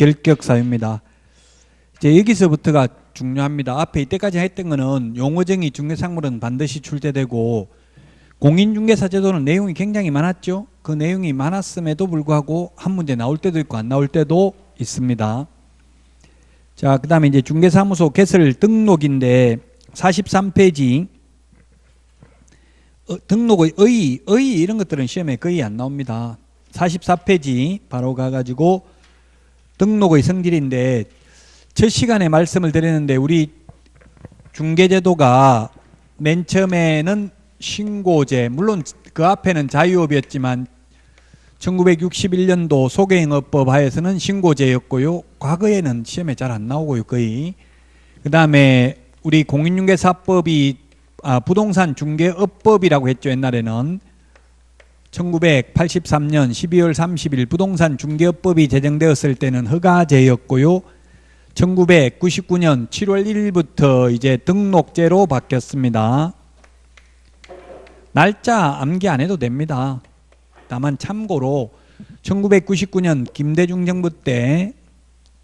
결격 사유입니다. 이제 여기서부터가 중요합니다. 앞에 이때까지 했던 거는 용어정의 중개상물은 반드시 출제되고 공인중개사 제도는 내용이 굉장히 많았죠. 그 내용이 많았음에도 불구하고 한 문제 나올 때도 있고 안 나올 때도 있습니다. 자, 그 다음에 이제 중개사무소 개설 등록인데 43페이지 등록의 의 이런 것들은 시험에 거의 안 나옵니다. 44페이지 바로 가가지고 등록의 성질인데 첫 시간에 말씀을 드렸는데 우리 중개제도가 맨 처음에는 신고제, 물론 그 앞에는 자유업이었지만 1961년도 소개행업법 하에서는 신고제였고요. 과거에는 시험에 잘 안 나오고요. 거의. 그 다음에 우리 공인중개사법이 부동산 중개업법이라고 했죠. 옛날에는 1983년 12월 30일 부동산 중개업법이 제정되었을 때는 허가제였고요. 1999년 7월 1일부터 이제 등록제로 바뀌었습니다. 날짜 암기 안 해도 됩니다. 다만 참고로 1999년 김대중 정부 때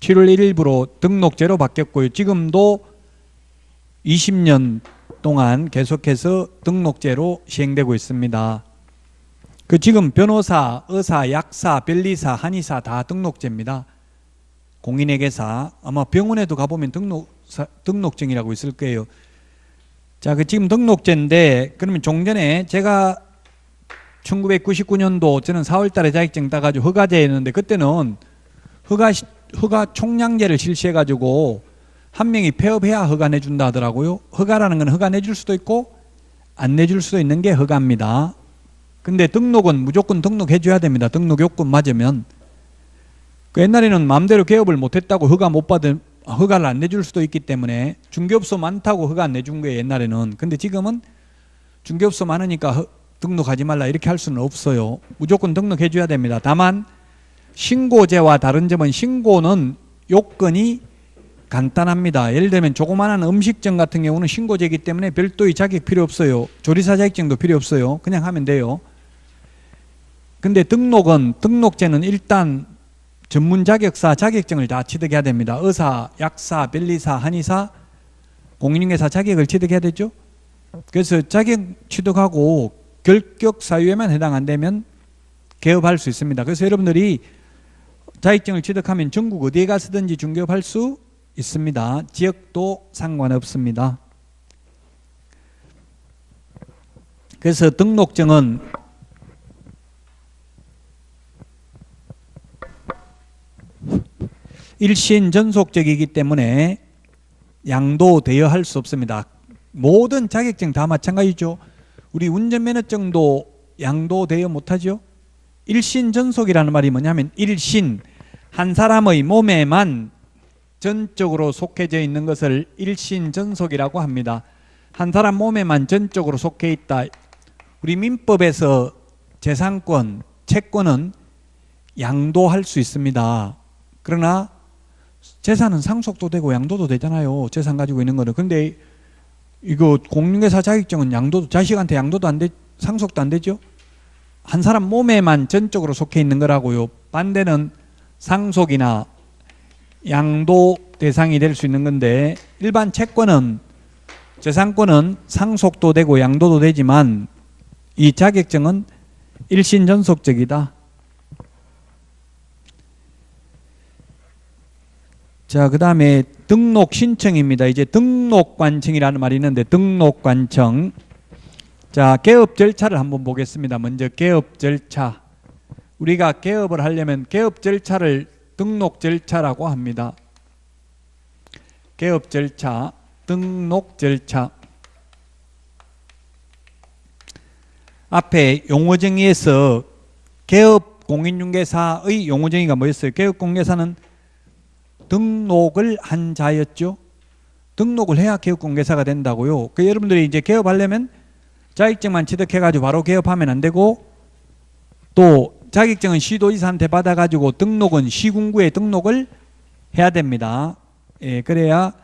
7월 1일부로 등록제로 바뀌었고요. 지금도 20년 동안 계속해서 등록제로 시행되고 있습니다. 그 지금 변호사, 의사, 약사, 변리사, 한의사 다 등록제입니다. 공인회계사 아마 병원에도 가보면 등록증이라고 있을 거예요. 자, 그 지금 등록제인데 그러면 종전에 제가 1999년도 저는 4월 달에 자격증 따가지고 허가제였는데 그때는 허가 총량제를 실시해가지고 한 명이 폐업해야 허가 내준다 하더라고요. 허가라는 건 허가 내줄 수도 있고 안 내줄 수도 있는 게 허가입니다. 근데 등록은 무조건 등록해줘야 됩니다. 등록 요건 맞으면. 그 옛날에는 마음대로 개업을 못했다고 허가를 안 내줄 수도 있기 때문에 중개업소 많다고 허가 안 내준 거예요. 옛날에는. 근데 지금은 중개업소 많으니까 등록하지 말라 이렇게 할 수는 없어요. 무조건 등록해줘야 됩니다. 다만 신고제와 다른 점은 신고는 요건이 간단합니다. 예를 들면 조그마한 음식점 같은 경우는 신고제이기 때문에 별도의 자격 필요 없어요. 조리사 자격증도 필요 없어요. 그냥 하면 돼요. 근데 등록제는 일단 전문 자격사 자격증을 다 취득해야 됩니다. 의사, 약사, 변리사, 한의사, 공인중개사 자격을 취득해야 되죠. 그래서 자격 취득하고 결격 사유에만 해당 안 되면 개업할 수 있습니다. 그래서 여러분들이 자격증을 취득하면 전국 어디에 가서든지 중개업할 수 있습니다. 지역도 상관없습니다. 그래서 등록증은 일신 전속적이기 때문에 양도되어 할 수 없습니다. 모든 자격증 다 마찬가지죠. 우리 운전면허증도 양도되어 못하죠. 일신 전속이라는 말이 뭐냐면 일신, 한 사람의 몸에만 전적으로 속해져 있는 것을 일신 전속이라고 합니다. 한 사람 몸에만 전적으로 속해 있다. 우리 민법에서 재산권, 채권은 양도할 수 있습니다. 그러나 재산은 상속도 되고 양도도 되잖아요. 재산 가지고 있는 거는. 근데 이거 공인중개사 자격증은 양도도, 자식한테 양도도 안 돼, 상속도 안 되죠. 한 사람 몸에만 전적으로 속해 있는 거라고요. 반대는 상속이나 양도 대상이 될 수 있는 건데 일반 채권은 재산권은 상속도 되고 양도도 되지만 이 자격증은 일신전속적이다. 자, 그 다음에 등록 신청입니다. 이제 등록관청이라는 말이 있는데 등록관청. 자, 개업 절차를 한번 보겠습니다. 먼저 개업 절차. 우리가 개업을 하려면 개업 절차를 등록 절차라고 합니다. 개업 절차, 등록 절차. 앞에 용어정의에서 개업 공인중개사의 용어정의가 뭐였어요? 개업 공개사는 등록을 한 자였죠. 등록을 해야 개업 공개사가 된다고요. 그 여러분들이 이제 개업하려면 자격증만 취득해가지고 바로 개업하면 안 되고 또 자격증은 시도지사한테 받아가지고 등록은 시군구에 등록을 해야 됩니다. 예, 그래야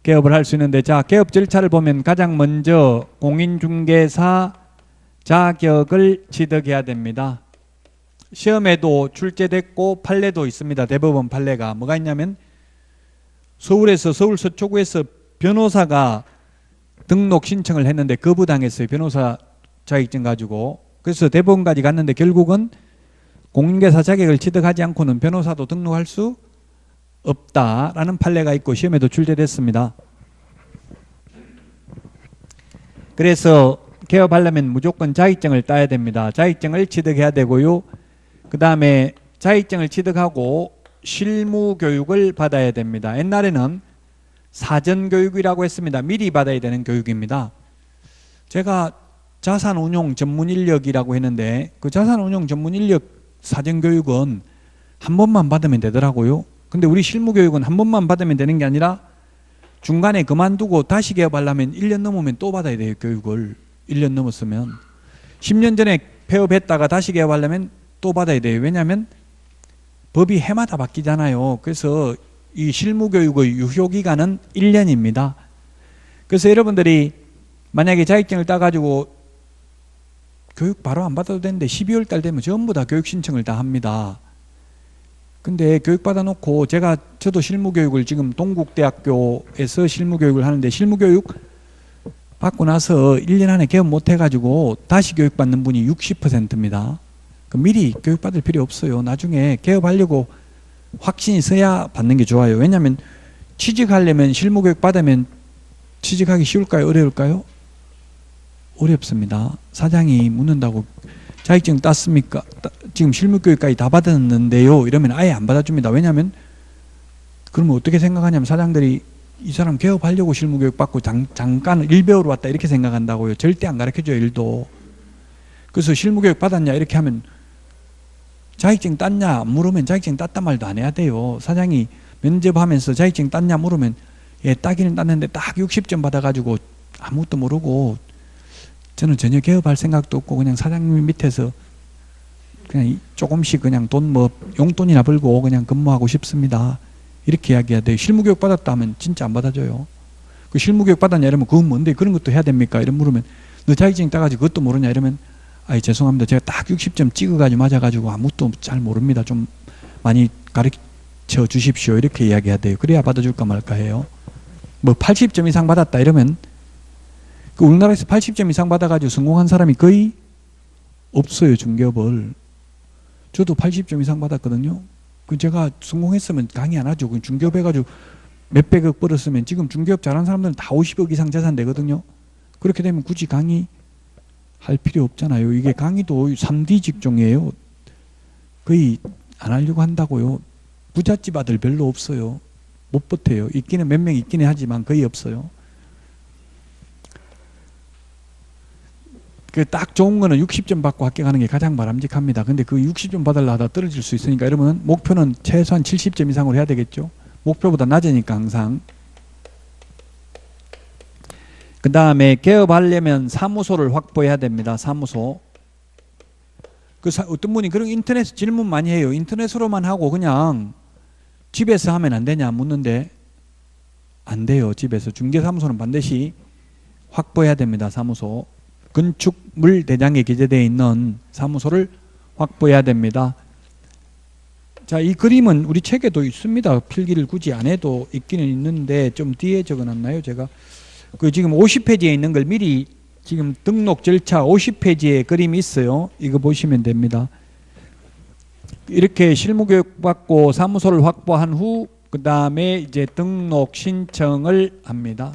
개업을 할 수 있는데, 자, 개업 절차를 보면 가장 먼저 공인중개사 자격을 취득해야 됩니다. 시험에도 출제됐고 판례도 있습니다. 대법원 판례가 뭐가 있냐면 서울에서 서울 서초구에서 변호사가 등록 신청을 했는데 거부당했어요. 변호사 자격증 가지고. 그래서 대법원까지 갔는데 결국은 공인중개사 자격을 취득하지 않고는 변호사도 등록할 수 없다라는 판례가 있고 시험에도 출제됐습니다. 그래서 개업하려면 무조건 자격증을 따야 됩니다. 자격증을 취득해야 되고요. 그 다음에 자격증을 취득하고 실무 교육을 받아야 됩니다. 옛날에는 사전 교육이라고 했습니다. 미리 받아야 되는 교육입니다. 제가 자산운용 전문 인력이라고 했는데 그 자산운용 전문 인력 사전 교육은 한 번만 받으면 되더라고요. 근데 우리 실무 교육은 한 번만 받으면 되는 게 아니라 중간에 그만두고 다시 개업하려면 1년 넘으면 또 받아야 돼요. 교육을 1년 넘었으면 10년 전에 폐업했다가 다시 개업하려면 또 받아야 돼요. 왜냐하면 법이 해마다 바뀌잖아요. 그래서 이 실무교육의 유효기간은 1년입니다. 그래서 여러분들이 만약에 자격증을 따가지고 교육 바로 안 받아도 되는데 12월 달 되면 전부 다 교육 신청을 다 합니다. 근데 교육 받아놓고 저도 실무교육을 지금 동국대학교에서 실무교육을 하는데 실무교육 받고 나서 1년 안에 개업 못 해가지고 다시 교육받는 분이 60%입니다. 미리 교육받을 필요 없어요. 나중에 개업하려고 확신이 서야 받는 게 좋아요. 왜냐하면 취직하려면 실무교육 받으면 취직하기 쉬울까요? 어려울까요? 어렵습니다. 사장이 묻는다고 자격증 땄습니까? 지금 실무교육까지 다 받았는데요. 이러면 아예 안 받아줍니다. 왜냐하면 그러면 어떻게 생각하냐면 사장들이 이 사람 개업하려고 실무교육 받고 잠깐 일 배우러 왔다 이렇게 생각한다고요. 절대 안 가르쳐줘요. 일도. 그래서 실무교육 받았냐 이렇게 하면 자격증 땄냐 물으면 자격증 땄단 말도 안 해야 돼요. 사장이 면접하면서 자격증 땄냐 물으면 예 따기는 땄는데 딱 60점 받아가지고 아무것도 모르고 저는 전혀 개업할 생각도 없고 그냥 사장님 밑에서 그냥 조금씩 그냥 돈 뭐 용돈이나 벌고 그냥 근무하고 싶습니다. 이렇게 이야기해야 돼요. 실무교육 받았다 하면 진짜 안 받아줘요. 그 실무교육 받았냐 이러면 그건 뭔데 그런 것도 해야 됩니까? 이런 물으면 너 자격증 따가지고 그것도 모르냐 이러면 아이 죄송합니다. 제가 딱 60점 찍어가지고 맞아가지고 아무것도 잘 모릅니다. 좀 많이 가르쳐 주십시오. 이렇게 이야기해야 돼요. 그래야 받아줄까 말까 해요. 뭐 80점 이상 받았다 이러면 그 우리나라에서 80점 이상 받아가지고 성공한 사람이 거의 없어요. 중개업을. 저도 80점 이상 받았거든요. 그 제가 성공했으면 강의 안 하죠. 중개업 해가지고 몇백억 벌었으면 지금 중개업 잘하는 사람들은 다 50억 이상 재산 되거든요. 그렇게 되면 굳이 강의 할 필요 없잖아요. 이게 강의도 3D 직종이에요. 거의 안 하려고 한다고요. 부잣집 아들 별로 없어요. 못 버텨요. 있기는 몇 명 있기는 하지만 거의 없어요. 그 딱 좋은 거는 60점 받고 합격하는 게 가장 바람직합니다. 근데 그 60점 받으려 하다 떨어질 수 있으니까 여러분 목표는 최소한 70점 이상으로 해야 되겠죠. 목표보다 낮으니까 항상. 그 다음에 개업하려면 사무소를 확보해야 됩니다. 사무소. 어떤 분이 그런 인터넷 질문 많이 해요. 인터넷으로만 하고 그냥 집에서 하면 안 되냐 묻는데 안 돼요. 집에서. 중개사무소는 반드시 확보해야 됩니다. 사무소. 건축물 대장에 기재되어 있는 사무소를 확보해야 됩니다. 자, 이 그림은 우리 책에도 있습니다. 필기를 굳이 안 해도 있기는 있는데 좀 뒤에 적어놨나요? 제가 그 지금 50페이지에 있는 걸 미리 지금 등록 절차 50페이지에 그림이 있어요. 이거 보시면 됩니다. 이렇게 실무교육 받고 사무소를 확보한 후 그 다음에 이제 등록 신청을 합니다.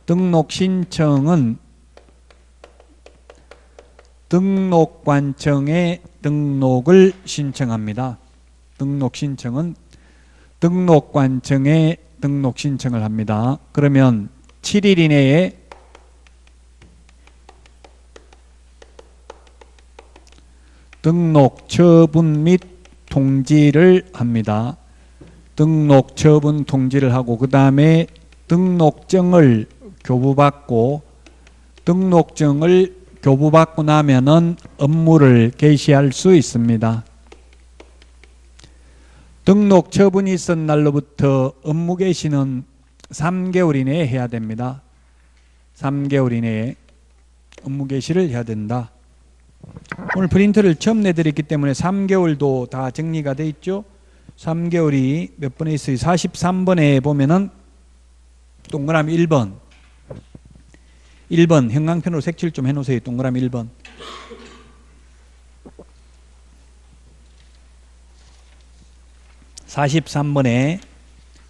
등록 신청은 등록관청에 등록을 신청합니다. 등록 신청은 등록관청에 등록 신청을 합니다. 그러면 7일 이내에 등록 처분 및 통지를 합니다. 등록 처분 통지를 하고 그 다음에 등록증을 교부받고 등록증을 교부받고 나면은 업무를 개시할 수 있습니다. 등록 처분이 있은 날로부터 업무 개시는 3개월 이내에 해야 됩니다. 3개월 이내에 업무 개시를 해야 된다. 오늘 프린트를 처음 내드렸기 때문에 3개월도 다 정리가 돼 있죠. 3개월이 몇 번에 있어요? 43번에 보면은 동그라미 1번 1번 형광펜으로 색칠 좀 해놓으세요. 동그라미 1번. (43번에)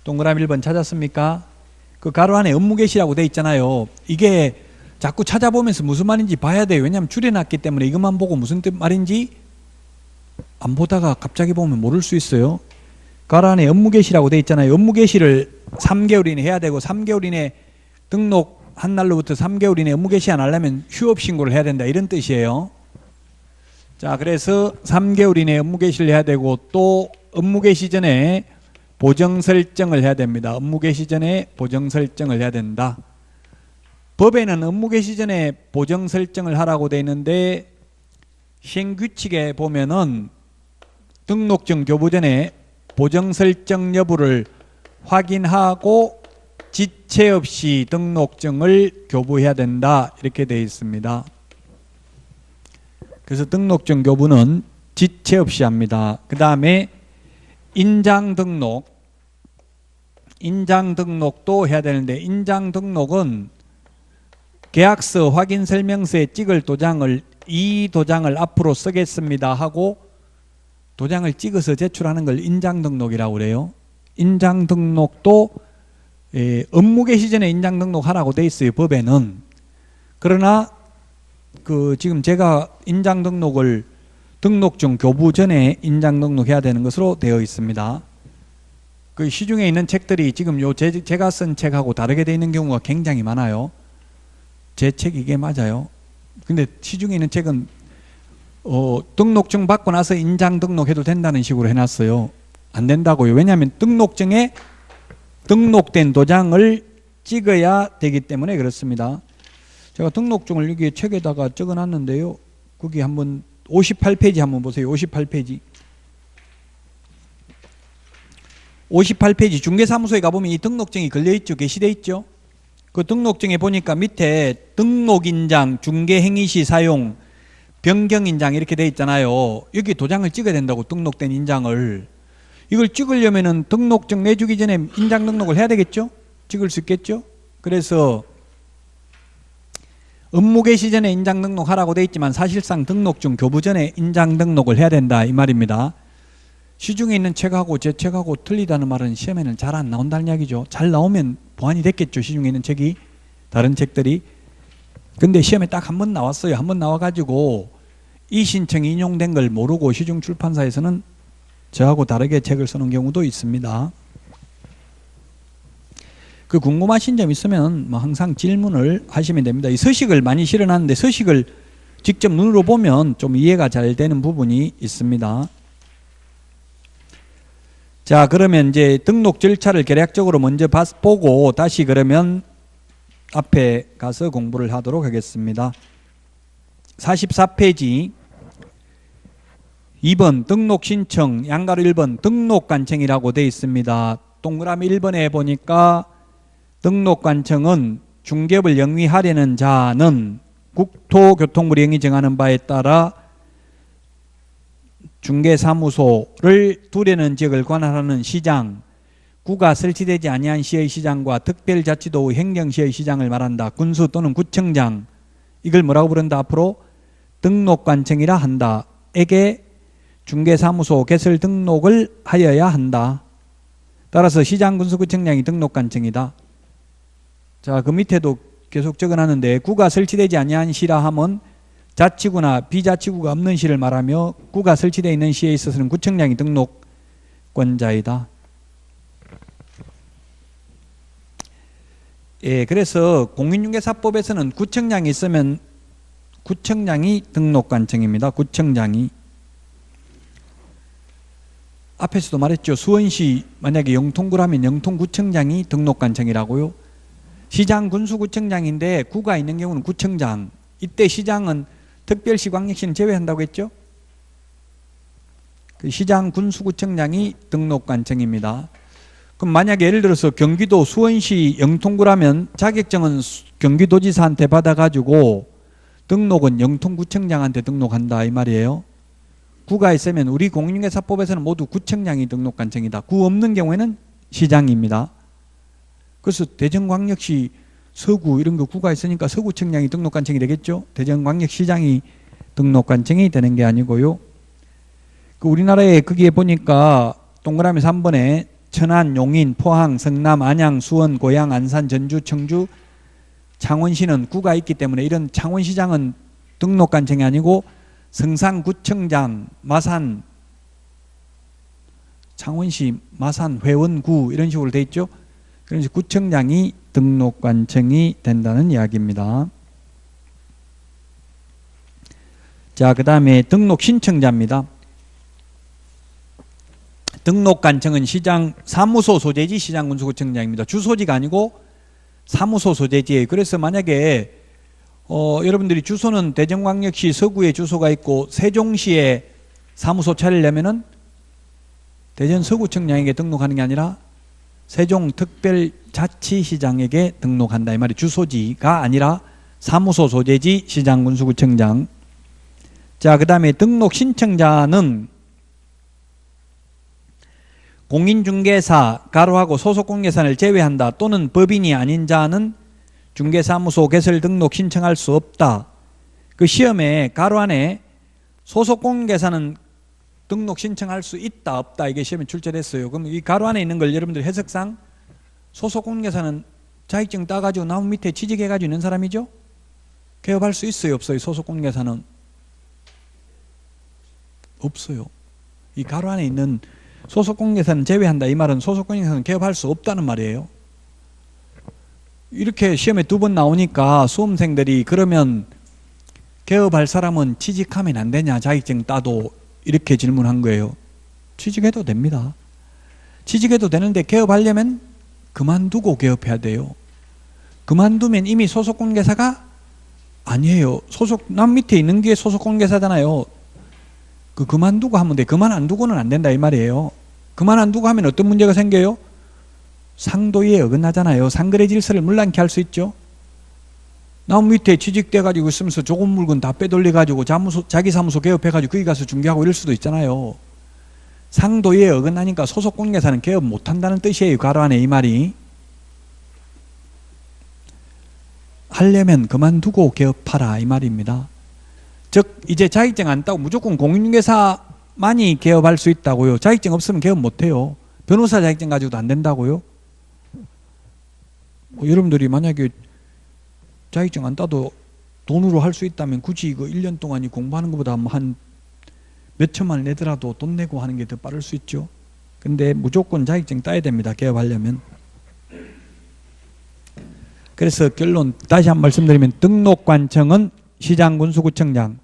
동그라미 1번 찾았습니까? 그 가로 안에 업무개시라고 돼 있잖아요. 이게 자꾸 찾아보면서 무슨 말인지 봐야 돼요. 왜냐하면 줄여놨기 때문에 이것만 보고 무슨 뜻 말인지 안 보다가 갑자기 보면 모를 수 있어요. 가로 안에 업무개시라고 돼 있잖아요. 업무개시를 3개월 이내 해야 되고 3개월 이내 등록한 날로부터 3개월 이내 업무개시 안 하려면 휴업 신고를 해야 된다 이런 뜻이에요. 자, 그래서 3개월 이내 업무개시를 해야 되고 또 업무개시 전에 보정 설정을 해야 됩니다. 업무개시 전에 보정 설정을 해야 된다. 법에는 업무개시 전에 보정 설정을 하라고 돼 있는데 시행규칙에 보면은 등록증 교부 전에 보정 설정 여부를 확인하고 지체 없이 등록증을 교부해야 된다 이렇게 되어 있습니다. 그래서 등록증 교부는 지체 없이 합니다. 그 다음에 인장 등록도 해야 되는데 인장 등록은 계약서 확인 설명서에 찍을 도장을 이 도장을 앞으로 쓰겠습니다 하고 도장을 찍어서 제출하는 걸 인장 등록이라고 그래요. 인장 등록도 업무개시 전에 인장 등록하라고 돼 있어요. 법에는. 그러나 그 지금 제가 인장 등록을 등록증 교부 전에 인장 등록해야 되는 것으로 되어 있습니다. 그 시중에 있는 책들이 지금 요 제가 쓴 책하고 다르게 되어 있는 경우가 굉장히 많아요. 제 책 이게 맞아요. 근데 시중에 있는 책은 등록증 받고 나서 인장 등록해도 된다는 식으로 해놨어요. 안 된다고요. 왜냐하면 등록증에 등록된 도장을 찍어야 되기 때문에 그렇습니다. 제가 등록증을 여기 책에다가 적어놨는데요. 거기 한번 58페이지 한번 보세요. 58페이지. 58페이지 중개사무소에 가보면 이 등록증이 걸려있죠. 게시되어 있죠. 그 등록증에 보니까 밑에 등록인장, 중개행위시 사용, 변경인장 이렇게 돼 있잖아요. 여기 도장을 찍어야 된다고 등록된 인장을. 이걸 찍으려면은 등록증 내주기 전에 인장 등록을 해야 되겠죠? 찍을 수 있겠죠? 그래서 업무개시 전에 인장 등록하라고 돼 있지만 사실상 등록증 교부 전에 인장 등록을 해야 된다 이 말입니다. 시중에 있는 책하고 제 책하고 틀리다는 말은 시험에는 잘 안 나온다는 이야기죠. 잘 나오면 보완이 됐겠죠. 시중에 있는 책이 다른 책들이. 근데 시험에 딱 한 번 나왔어요. 한 번 나와가지고 이 신청이 인용된 걸 모르고 시중 출판사에서는 저하고 다르게 책을 쓰는 경우도 있습니다. 그 궁금하신 점 있으면 뭐 항상 질문을 하시면 됩니다. 이 서식을 많이 실어놨는데 서식을 직접 눈으로 보면 좀 이해가 잘 되는 부분이 있습니다. 자, 그러면 이제 등록 절차를 개략적으로 먼저 보고 다시 그러면 앞에 가서 공부를 하도록 하겠습니다. 44페이지 2번 등록 신청 양가로 1번 등록 관청이라고 되어 있습니다. 동그라미 1번에 보니까 등록 관청은 중개업을 영위하려는 자는 국토교통부령이 영위 정하는 바에 따라 중개사무소를 두려는 지역을 관할하는 시장, 구가 설치되지 아니한 시의 시장과 특별자치도 행정시의 시장을 말한다. 군수 또는 구청장, 이걸 뭐라고 부른다? 앞으로 등록관청이라 한다. 에게 중개사무소 개설 등록을 하여야 한다. 따라서 시장, 군수, 구청장이 등록관청이다. 자, 그 밑에도 계속 적어놨는데 구가 설치되지 아니한 시라 하면 자치구나 비자치구가 없는 시를 말하며 구가 설치되어 있는 시에 있어서는 구청장이 등록권자이다. 예, 그래서 공인중개사법에서는 구청장이 있으면 구청장이 등록관청입니다. 구청장이. 앞에서도 말했죠. 수원시 만약에 영통구라면 영통구청장이 등록관청이라고요. 시장, 군수구청장인데 구가 있는 경우는 구청장. 이때 시장은 특별시, 광역시는 제외한다고 했죠. 그 시장, 군수구청장이 등록관청입니다. 그럼 만약에 예를 들어서 경기도 수원시 영통구라면 자격증은 경기도지사한테 받아가지고 등록은 영통구청장한테 등록한다 이 말이에요. 구가 있으면 우리 공인중개사법에서는 모두 구청장이 등록관청이다. 구 없는 경우에는 시장입니다. 그래서 대전광역시 서구 이런 거 구가 있으니까 서구청장이 등록관청이 되겠죠. 대전광역시장이 등록관청이 되는 게 아니고요. 그 우리나라에 거기에 보니까 동그라미 3번에 천안, 용인, 포항, 성남, 안양, 수원, 고양, 안산, 전주, 청주, 창원시는 구가 있기 때문에 이런 창원시장은 등록관청이 아니고 성산구청장, 마산, 창원시, 마산, 회원구 이런 식으로 돼 있죠. 그래서 구청장이 등록관청이 된다는 이야기입니다. 자, 그 다음에 등록신청자입니다. 등록관청은 시장 사무소 소재지 시장군수구청장입니다. 주소지가 아니고 사무소 소재지예요. 그래서 만약에 여러분들이 주소는 대전광역시 서구에 주소가 있고 세종시에 사무소 차리려면은 대전 서구청장에게 등록하는 게 아니라 세종특별자치시장에게 등록한다 이 말이 주소지가 아니라 사무소 소재지 시장군수구청장. 자, 그 다음에 등록신청자는 공인중개사 가로하고 소속공개사를 제외한다 또는 법인이 아닌 자는 중개사무소 개설 등록 신청할 수 없다. 그 시험에 가로 안에 소속공개사는 등록 신청할 수 있다 없다 이게 시험에 출제됐어요. 그럼 이 가로 안에 있는 걸 여러분들 해석상 소속공개사는 자격증 따가지고 나무 밑에 취직해가지고 있는 사람이죠. 개업할 수 있어요 없어요? 소속공개사는 없어요. 이 가로 안에 있는 소속공개사는 제외한다 이 말은 소속공개사는 개업할 수 없다는 말이에요. 이렇게 시험에 2번 나오니까 수험생들이 그러면 개업할 사람은 취직하면 안 되냐 자격증 따도 이렇게 질문한 거예요. 취직해도 됩니다. 취직해도 되는데 개업하려면 그만두고 개업해야 돼요. 그만두면 이미 소속공개사가 아니에요. 남 밑에 있는 게 소속공개사잖아요. 그만두고 하면 돼. 그만 안 두고는 안 된다 이 말이에요. 그만 안 두고 하면 어떤 문제가 생겨요? 상도에 어긋나잖아요. 상거래 질서를 문란케 할 수 있죠. 나무 밑에 취직돼가지고 있으면서 조금 물건 다 빼돌려가지고 자기 사무소 개업해가지고 거기 가서 중개하고 이럴 수도 있잖아요. 상도에 어긋나니까 소속공개사는 개업 못한다는 뜻이에요. 가로 안에 이 말이. 하려면 그만두고 개업하라 이 말입니다. 즉 이제 자격증 안 따고 무조건 공인중개사만이 개업할 수 있다고요. 자격증 없으면 개업 못해요. 변호사 자격증 가지고도 안 된다고요. 여러분들이 만약에 자격증 안 따도 돈으로 할 수 있다면 굳이 이거 1년 동안 공부하는 것보다 한 몇 천만 원 내더라도 돈 내고 하는 게 더 빠를 수 있죠. 근데 무조건 자격증 따야 됩니다. 개업하려면. 그래서 결론 다시 한 번 말씀드리면 등록관청은 시장군수구청장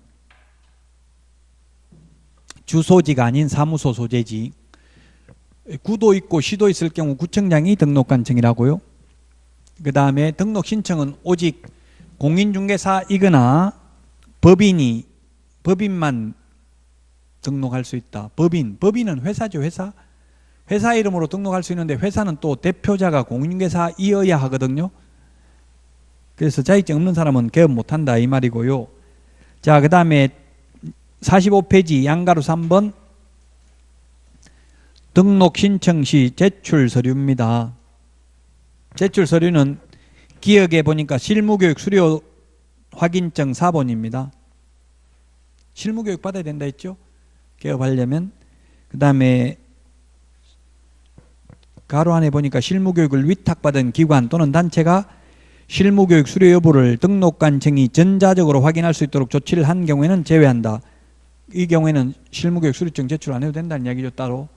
주소지가 아닌 사무소 소재지. 구도 있고 시도 있을 경우 구청장이 등록관청이라고요. 그 다음에 등록신청은 오직 공인중개사이거나 법인만 등록할 수 있다. 법인은 회사죠. 회사 이름으로 등록할 수 있는데 회사는 또 대표자가 공인중개사이어야 하거든요. 그래서 자격증 없는 사람은 개업 못한다 이 말이고요. 자, 그 다음에 45페이지 양가로 3번 등록 신청 시 제출 서류입니다. 제출 서류는 기억에 보니까 실무교육 수료 확인증 4번입니다. 실무교육 받아야 된다 했죠? 개업하려면. 그 다음에 가로 안에 보니까 실무교육을 위탁받은 기관 또는 단체가 실무교육 수료 여부를 등록관청이 전자적으로 확인할 수 있도록 조치를 한 경우에는 제외한다. 이 경우에는 실무교육 수료증 제출 안 해도 된다는 이야기죠. 따로.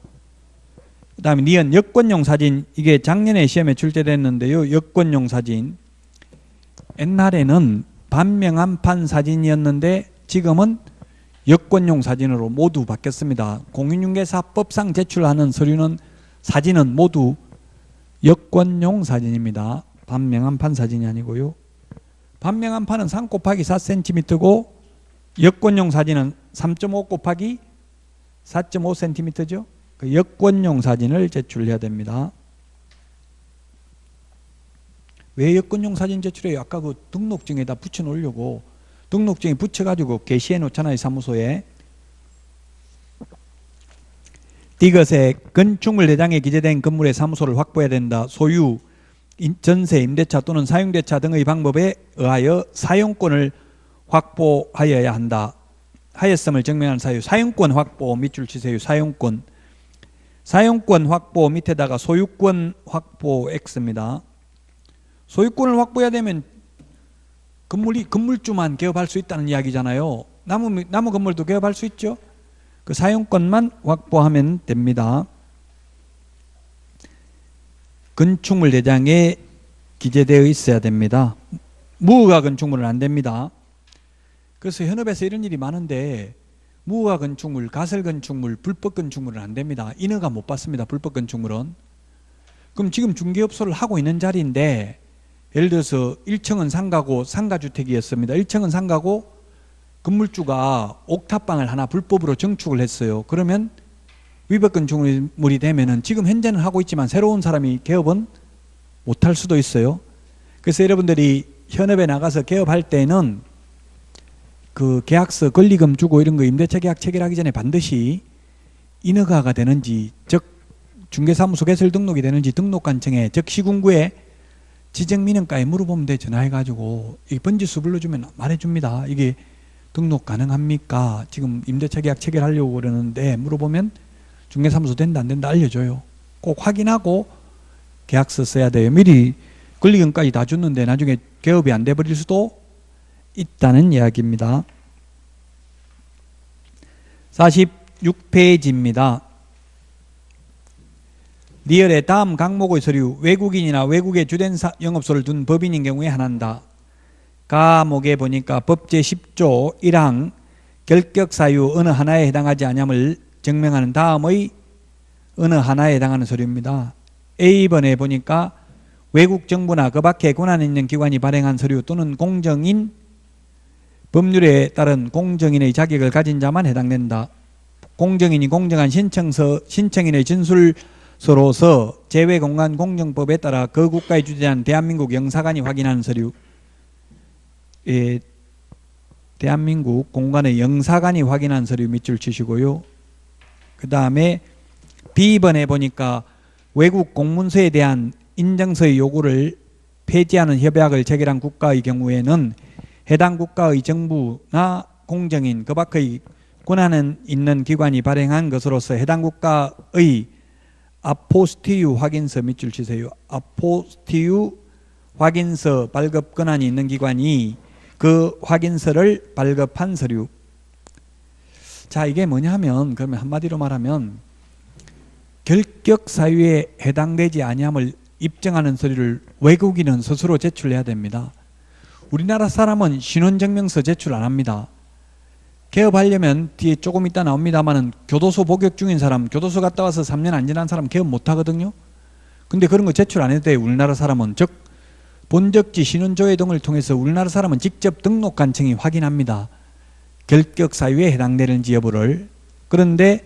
그 다음에 니은 여권용 사진. 이게 작년에 시험에 출제됐는데요. 여권용 사진. 옛날에는 반명한판 사진이었는데 지금은 여권용 사진으로 모두 바뀌었습니다. 공인중개사법상 제출하는 서류는 사진은 모두 여권용 사진입니다. 반명한판 사진이 아니고요. 반명한판은 3 곱하기 4cm고 여권용 사진은 3.5 곱하기 4.5cm죠. 그 여권용 사진을 제출해야 됩니다. 왜 여권용 사진 제출해요? 아까 그 등록증에다 붙여 놓으려고 등록증이 붙여가지고 게시해 놓잖아요, 사무소에. 디귿에 건축물 대장에 기재된 건물의 사무소를 확보해야 된다. 소유, 전세, 임대차 또는 사용대차 등의 방법에 의하여 사용권을 확보하여야 한다. 하였음을 증명하는 사유. 사용권 확보 밑줄 치세요. 사용권. 사용권 확보 밑에다가 소유권 확보 X입니다. 소유권을 확보해야 되면 건물주만 개업할 수 있다는 이야기잖아요. 나무 건물도 개업할 수 있죠. 그 사용권만 확보하면 됩니다. 건축물 대장에 기재되어 있어야 됩니다. 무허가 건축물은 안 됩니다. 그래서 현업에서 이런 일이 많은데 무허가 건축물, 가설 건축물, 불법 건축물은 안 됩니다. 인허가 못 받습니다. 불법 건축물은. 그럼 지금 중개업소를 하고 있는 자리인데 예를 들어서 1층은 상가고 상가주택이었습니다. 1층은 상가고 건물주가 옥탑방을 하나 불법으로 증축을 했어요. 그러면 위법 건축물이 되면은 지금 현재는 하고 있지만 새로운 사람이 개업은 못할 수도 있어요. 그래서 여러분들이 현업에 나가서 개업할 때는 그 계약서 권리금 주고 이런 거 임대차 계약 체결하기 전에 반드시 인허가가 되는지, 즉 중개사무소 개설 등록이 되는지 등록관청에, 즉 시군구에 지정민원과에 물어보면 돼. 전화해가지고 이 번지수 불러주면 말해줍니다. 이게 등록 가능합니까? 지금 임대차 계약 체결하려고 그러는데 물어보면 중개사무소 된다 안 된다 알려줘요. 꼭 확인하고 계약서 써야 돼요. 미리 권리금까지 다 줬는데 나중에 개업이 안 돼버릴 수도 있다는 이야기입니다. 46페이지입니다. 리얼의 다음 강목의 서류, 외국인이나 외국에 주된 영업소를 둔 법인인 경우에 한한다. 가목에 보니까 법 제10조 1항 결격사유 어느 하나에 해당하지 아니함을 증명하는 다음의 어느 하나에 해당하는 서류입니다. A번에 보니까 외국 정부나 그 밖에 권한 있는 기관이 발행한 서류 또는 공정인, 법률에 따른 공정인의 자격을 가진 자만 해당된다. 공정인이 공정한 신청인의 진술서로서 재외공간공정법에 따라 그 국가에 주재한 대한민국 영사관이 확인하는 서류. 대한민국 공관의 영사관이 확인한 서류 밑줄 치시고요. 그 다음에 B번에 보니까 외국 공문서에 대한 인정서의 요구를 폐지하는 협약을 체결한 국가의 경우에는 해당 국가의 정부나 공정인 그 밖의 권한은 있는 기관이 발행한 것으로서 해당 국가의 아포스티유 확인서 밑줄 치세요. 아포스티유 확인서 발급 권한이 있는 기관이 그 확인서를 발급한 서류. 자, 이게 뭐냐면 그러면 한마디로 말하면 결격 사유에 해당되지 아니함을 입증하는 서류를 외국인은 스스로 제출해야 됩니다. 우리나라 사람은 신원증명서 제출 안 합니다. 개업하려면 뒤에 조금 이따 나옵니다만은 교도소 복역 중인 사람, 교도소 갔다 와서 3년 안 지난 사람 개업 못 하거든요. 근데 그런 거 제출 안 해도 돼요. 우리나라 사람은. 즉 본적지 신원조회 등을 통해서 우리나라 사람은 직접 등록관청이 확인합니다. 결격 사유에 해당되는지 여부를. 그런데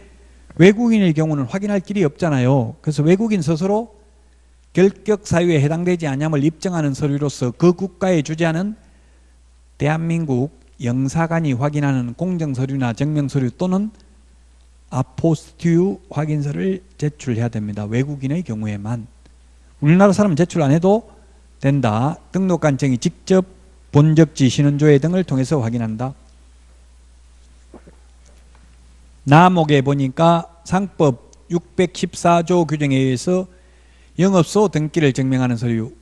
외국인의 경우는 확인할 길이 없잖아요. 그래서 외국인 스스로 결격 사유에 해당되지 않음을 입증하는 서류로서 그 국가에 주재하는 대한민국 영사관이 확인하는 공정서류나 증명서류 또는 아포스티유 확인서를 제출해야 됩니다. 외국인의 경우에만. 우리나라 사람은 제출 안 해도 된다. 등록관청이 직접 본적지 신원조회 등을 통해서 확인한다. 나목에 보니까 상법 614조 규정에 의해서 영업소 등기를 증명하는 서류.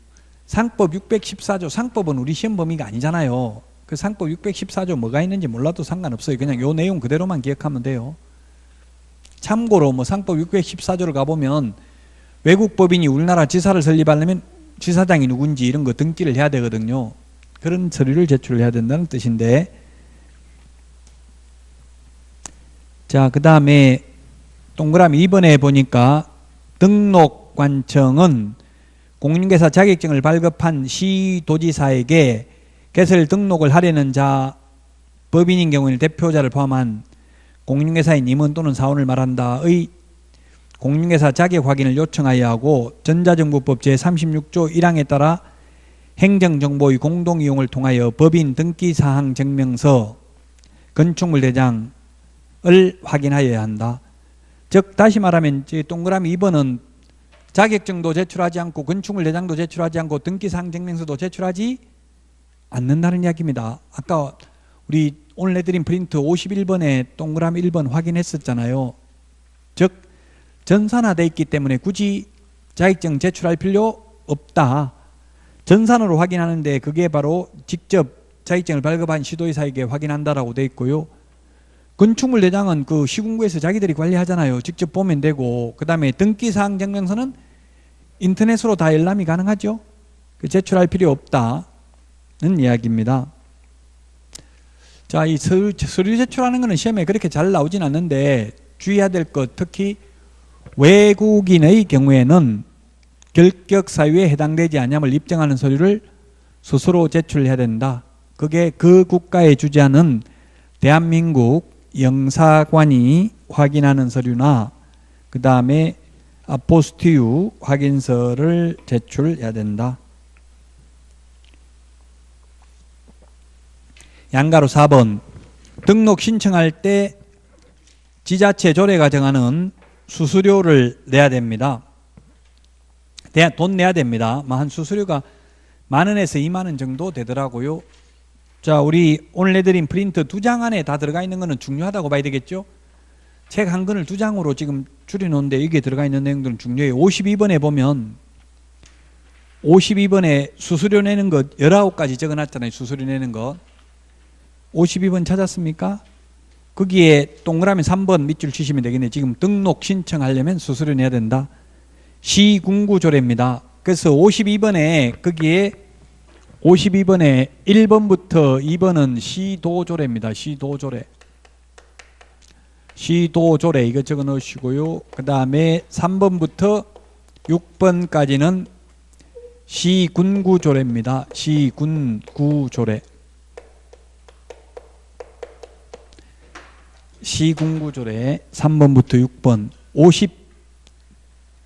상법 614조, 상법은 우리 시험 범위가 아니잖아요. 그 상법 614조 뭐가 있는지 몰라도 상관없어요. 그냥 요 내용 그대로만 기억하면 돼요. 참고로 뭐 상법 614조를 가보면 외국 법인이 우리나라 지사를 설립하려면 지사장이 누군지 이런 거 등기를 해야 되거든요. 그런 서류를 제출해야 된다는 뜻인데, 자, 그 다음에 동그라미 2번에 보니까 등록관청은 공인중개사 자격증을 발급한 시도지사에게 개설 등록을 하려는 자, 법인인 경우에는 대표자를 포함한 공인중개사인 임원 또는 사원을 말한다의 공인중개사 자격 확인을 요청하여 하고 전자정보법 제36조 1항에 따라 행정정보의 공동이용을 통하여 법인 등기사항 증명서, 건축물 대장을 확인하여야 한다. 즉 다시 말하면 동그라미 2번은 자격증도 제출하지 않고 건축물 대장도 제출하지 않고 등기사항 증명서도 제출하지 않는다는 이야기입니다. 아까 우리 오늘 내드린 프린트 51번에 동그라미 1번 확인했었잖아요. 즉 전산화되어 있기 때문에 굳이 자격증 제출할 필요 없다. 전산으로 확인하는데 그게 바로 직접 자격증을 발급한 시도의사에게 확인한다라고 되어 있고요. 건축물 대장은 그 시군구에서 자기들이 관리하잖아요. 직접 보면 되고, 그 다음에 등기사항 증명서는 인터넷으로 다 열람이 가능하죠. 제출할 필요 없다는 이야기입니다. 자, 이 서류 제출하는 것은 시험에 그렇게 잘 나오진 않는데 주의해야 될 것, 특히 외국인의 경우에는 결격 사유에 해당되지 않음을 입증하는 서류를 스스로 제출해야 된다. 그게 그 국가에 주재하는 대한민국 영사관이 확인하는 서류나 그 다음에 아포스티유 확인서를 제출해야 된다. 양가로 4번 등록 신청할 때 지자체 조례가 정하는 수수료를 내야 됩니다. 돈 내야 됩니다. 한 수수료가 10,000원에서 20,000원 정도 되더라고요. 자, 우리 오늘 내드린 프린트 2장 안에 다 들어가 있는 거는 중요하다고 봐야 되겠죠. 책 한 권을 2장으로 지금 줄여놓은데 이게 들어가 있는 내용들은 중요해요. 52번에 보면 52번에 수수료 내는 것 19가지 적어놨잖아요. 수수료 내는 것 52번 찾았습니까? 거기에 동그라미 3번 밑줄 치시면 되겠네요. 지금 등록 신청하려면 수수료 내야 된다. 시군구조례입니다. 그래서 52번에 거기에 52번에 1번부터 2번은 시도조례입니다. 시도조례. 시도조례 이거 적어 넣으시고요. 그 다음에 3번부터 6번까지는 시군구조례입니다. 시군구조례. 시군구조례 3번부터 6번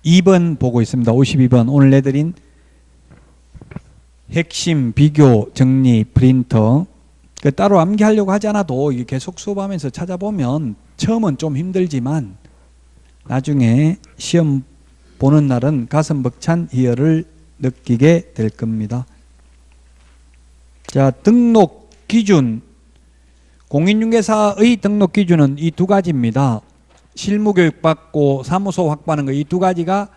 52번 보고 있습니다. 52번 오늘 내드린 핵심, 비교, 정리, 프린터 따로 암기하려고 하지 않아도 계속 수업하면서 찾아보면 처음은 좀 힘들지만 나중에 시험 보는 날은 가슴 벅찬 희열을 느끼게 될 겁니다. 자, 등록 기준 공인중개사의 등록 기준은 이 2가지입니다. 실무교육 받고 사무소 확보하는 거 이 2가지가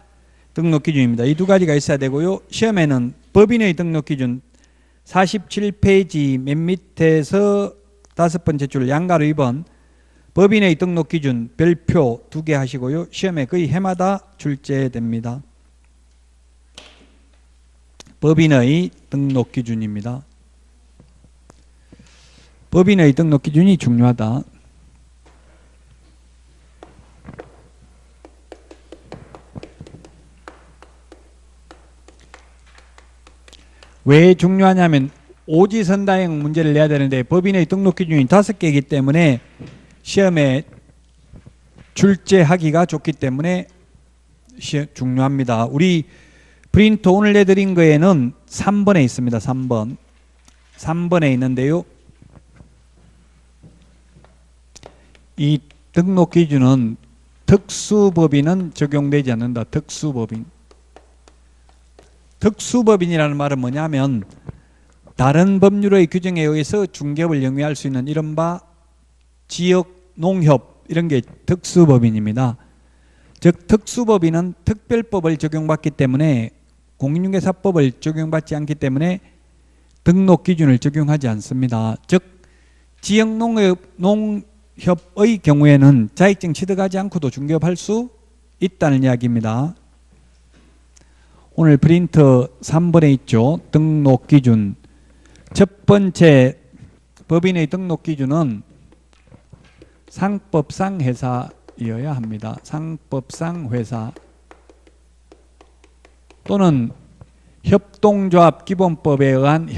등록 기준입니다. 이 2가지가 있어야 되고요. 시험에는 법인의 등록 기준 47페이지 맨 밑에서 5번째 줄 양가로 2번 법인의 등록 기준 별표 2개 하시고요. 시험에 거의 해마다 출제됩니다. 법인의 등록 기준입니다. 법인의 등록 기준이 중요하다. 왜 중요하냐면 오지선다형 문제를 내야 되는데 법인의 등록 기준이 5개이기 때문에 시험에 출제하기가 좋기 때문에 중요합니다. 우리 프린트 오늘 내드린 거에는 3번에 있습니다. 3번에 있는데요. 이 등록 기준은 특수법인은 적용되지 않는다. 특수법인. 특수법인이라는 말은 뭐냐면 다른 법률의 규정에 의해서 중개업을 영위할 수 있는 이른바 지역 농협 이런 게 특수법인입니다. 즉 특수법인은 특별법을 적용받기 때문에 공인중개사법을 적용받지 않기 때문에 등록 기준을 적용하지 않습니다. 즉 지역 농협의 경우에는 자격증 취득하지 않고도 중개업할 수 있다는 이야기입니다. 오늘 프린트 3번에 있죠. 등록 기준. 첫 번째 법인의 등록 기준은 상법상 회사이어야 합니다. 상법상 회사 또는 협동조합 기본법에 의한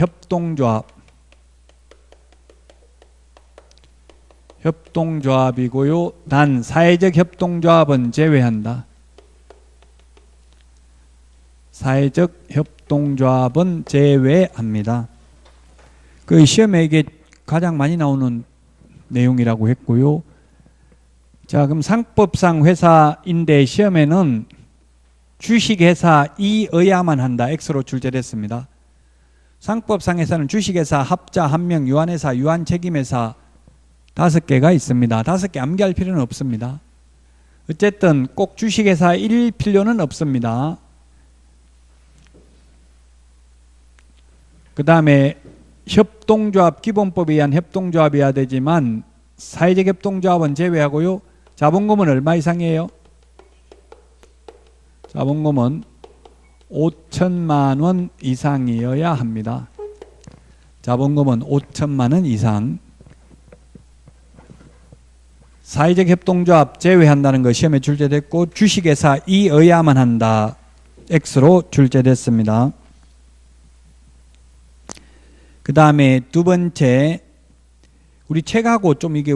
협동조합이고요. 단 사회적 협동조합은 제외한다. 사회적 협동조합은 제외합니다. 그 시험에 이게 가장 많이 나오는 내용이라고 했고요. 자, 그럼 상법상 회사인데 시험에는 주식회사이어야만 한다. X로 출제됐습니다. 상법상에서는 주식회사, 합자, 한명, 유한회사, 유한책임회사 5개가 있습니다. 5개 암기할 필요는 없습니다. 어쨌든 꼭 주식회사일 필요는 없습니다. 그 다음에 협동조합, 기본법에 의한 협동조합이어야 되지만 사회적 협동조합은 제외하고요. 자본금은 얼마 이상이에요? 자본금은 5천만 원 이상이어야 합니다. 자본금은 5천만 원 이상. 사회적 협동조합 제외한다는 거 시험에 출제됐고 주식회사이어야만 한다. X로 출제됐습니다. 그 다음에 두 번째, 우리 책하고 좀 이게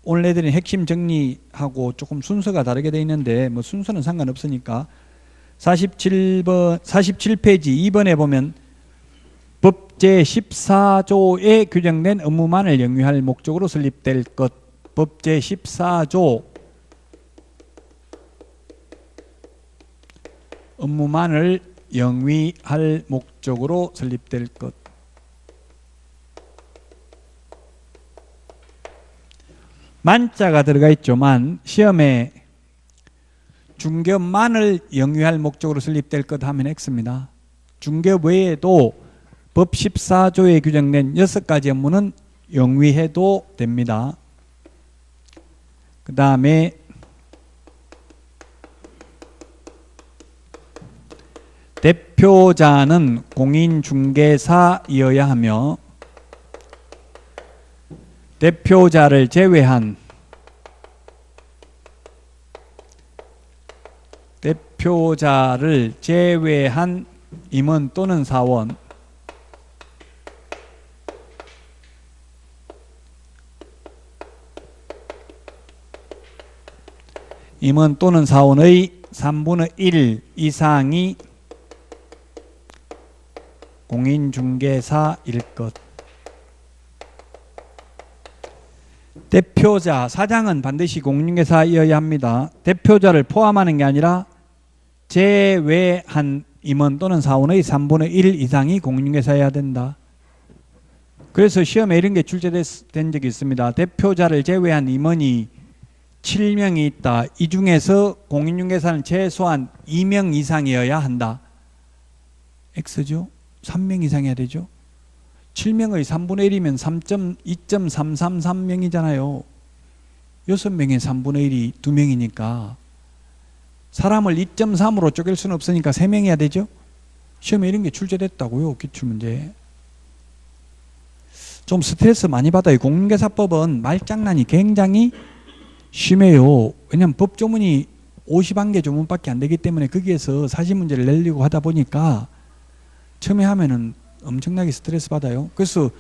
오늘 내드린 핵심 정리하고 조금 순서가 다르게 되어 있는데 뭐 순서는 상관없으니까 47페이지 2번에 보면 법 제14조에 규정된 업무만을 영위할 목적으로 설립될 것. 법 제14조 업무만을 영위할 목적으로 설립될 것. 만자가 들어가 있지만 시험에 중개업만을 영위할 목적으로 설립될 것 하면 X입니다. 중개업 외에도 법 14조에 규정된 6가지 업무는 영위해도 됩니다. 그 다음에 대표자는 공인중개사이어야 하며 대표자를 제외한 임원 또는 사원 임원 또는 사원의 3분의 1 이상이 공인중개사일 것. 대표자, 사장은 반드시 공인중개사이어야 합니다. 대표자를 포함하는 게 아니라 제외한 임원 또는 사원의 3분의 1 이상이 공인중개사여야 된다. 그래서 시험에 이런 게 출제된 적이 있습니다. 대표자를 제외한 임원이 7명이 있다. 이 중에서 공인중개사는 최소한 2명 이상이어야 한다. X죠? 3명 이상이어야 되죠? 7명의 3분의 1이면 2.333명이잖아요. 6명의 3분의 1이 2명이니까 사람을 2.3으로 쪼갤 수는 없으니까 3명이어야 되죠? 시험에 이런 게 출제됐다고요. 기출문제. 좀 스트레스 많이 받아요. 공인중개사법은 말장난이 굉장히 심해요. 왜냐하면 법조문이 50개 조문밖에 안 되기 때문에 거기에서 사시문제를 내려고 하다 보니까 처음에 하면은 엄청나게 스트레스 받아요. 그래서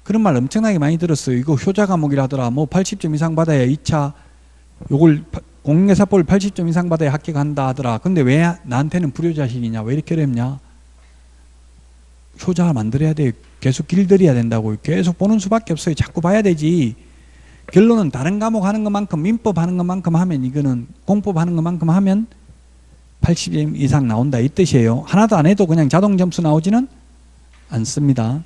그런 말 엄청나게 많이 들었어요. 이거 효자 과목이라 하더라. 뭐 80점 이상 받아야 2차 요걸 공인중개사법을 80점 이상 받아야 합격한다 하더라. 근데 왜 나한테는 불효자식이냐? 왜 이렇게 어렵냐? 효자 만들어야 돼. 계속 길들여야 된다고. 계속 보는 수밖에 없어요. 자꾸 봐야 되지. 결론은 다른 과목 하는 것만큼 민법 하는 것만큼 하면 이거는 공법 하는 것만큼 하면 80점 이상 나온다 이 뜻이에요. 하나도 안 해도 그냥 자동 점수 나오지는 않습니다.